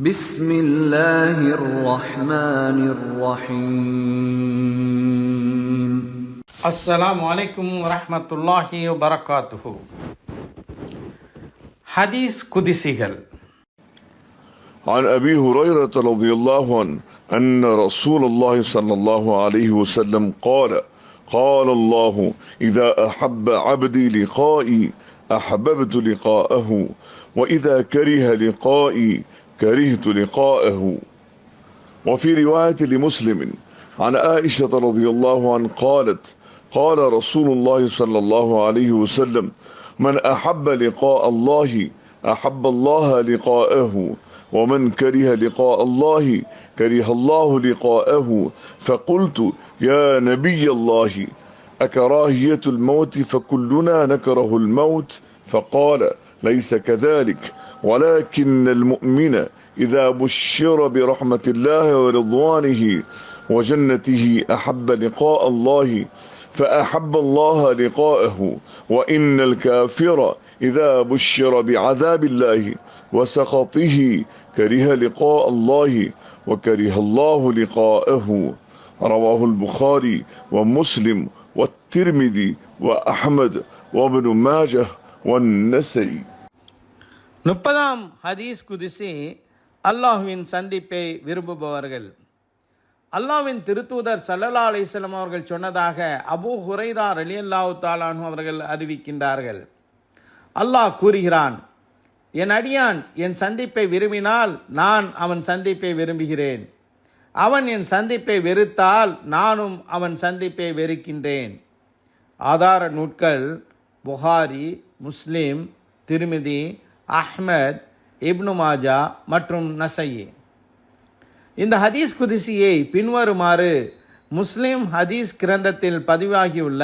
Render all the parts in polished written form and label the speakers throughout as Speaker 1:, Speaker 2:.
Speaker 1: بسم الله الرحمن الرحيم.
Speaker 2: السلام عليكم ورحمة الله وبركاته. حديث قدسيகள்.
Speaker 3: عن أبي هريرة رضي الله عنه أن رسول الله صلى الله عليه وسلم قال الله إذا أحب عبدي لقائي أحببت لقاءه وإذا كره لقائي كرهت لقاءه. وفي رواية لمسلم عن عائشة رضي الله عنها قالت قال رسول الله صلى الله عليه وسلم من أحب لقاء الله أحب الله لقاءه ومن كره لقاء الله كره الله لقاءه. فقلت يا نبي الله أكراهية الموت فكلنا نكره الموت؟ فقال ليس كذلك ولكن المؤمن إذا بشر برحمة الله ورضوانه وجنته أحب لقاء الله فأحب الله لقاءه وإن الكافر إذا بشر بعذاب الله وسخطه كره لقاء الله وكره الله لقاءه. رواه البخاري ومسلم والترمذي وأحمد وابن ماجه والنسائي.
Speaker 2: 30ஆம் ஹதீஸ் குதிசி அல்லாஹ்வின் சந்திப்பை விரும்புபவர்கள். அல்லாஹ்வின் திருத்தூதர் ஸல்லல்லாஹு அலைஹி வஸல்லம் அவர்கள் சொன்னதாக அபூ ஹுரைரா ரலியல்லாஹு தஆலா அன்ஹு அவர்கள் அறிவிக்கின்றார்கள். அல்லாஹ் கூறுகிறான், என் அடியான் என் சந்திப்பை விரும்பினால் நான் அவன் சந்திப்பை விரும்புகிறேன். அவன் என் சந்திப்பை வெறுத்தால் நானும் அவன் சந்திப்பை வெறுக்கின்றேன். ஆதார நூட்கள் புகாரி, முஸ்லிம், திருமிதி, அஹ்மத், இப்னு மாஜா மற்றும் நசையி. இந்த ஹதீஸ் குதிசியை பின்வருமாறு முஸ்லிம் ஹதீஸ் கிரந்தத்தில் பதிவாகியுள்ள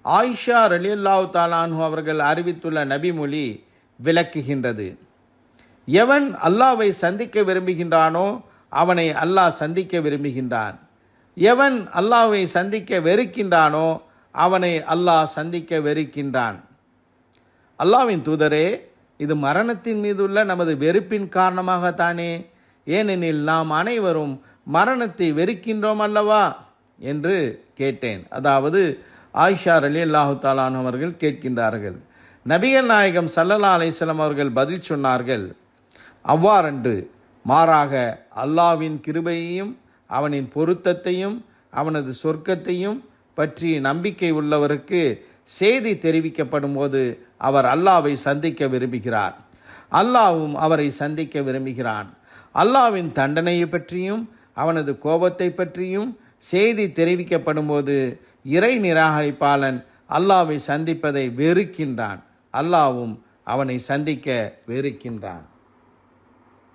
Speaker 2: ஆயிஷா ரலியல்லாஹு தஆலா அன்ஹு அவர்கள் அறிவித்துள்ள நபிமொழி விளக்குகின்றது. எவன் அல்லாஹ்வை சந்திக்க விரும்புகின்றானோ அவனை அல்லாஹ் சந்திக்க விரும்புகின்றான். எவன் அல்லாஹ்வை சந்திக்க வெறுக்கின்றானோ அவனை அல்லாஹ் சந்திக்க வெறுக்கின்றான். அல்லாஹ்வின் தூதரே, இது மரணத்தின் மீதுள்ள நமது வெறுப்பின் காரணமாகத்தானே? ஏனெனில் நாம் அனைவரும் மரணத்தை வெறுக்கின்றோம் அல்லவா என்று கேட்டேன். அதாவது ஆயிஷா ரலியல்லாஹு தஆலா அன்ஹா அவர்கள் கேட்கின்றார்கள். நபிகள் நாயகம் ஸல்லல்லாஹு அலைஹி வஸல்லம் அவர்கள் பதில் சொன்னார்கள், அவ்வாறன்று, மாறாக அல்லாஹ்வின் கிருபையையும் அவனின் பொருத்தத்தையும் அவனது சொர்க்கத்தையும் பற்றி நம்பிக்கை உள்ளவருக்கு செய்தி தெரிவிக்கப்படும் போது அவர் அல்லாஹ்வை சந்திக்க விரும்புகிறார். அல்லாஹ்வும் அவரை சந்திக்க விரும்புகிறான். அல்லாஹ்வின் தண்டனையை பற்றியும் அவனது கோபத்தை பற்றியும் செய்தி தெரிவிக்கப்படும் போது இறை நிராகரிப்பாளன் அல்லாஹ்வை சந்திப்பதை வெறுக்கின்றான். அல்லாஹ்வும் அவனை சந்திக்க வெறுக்கின்றான்.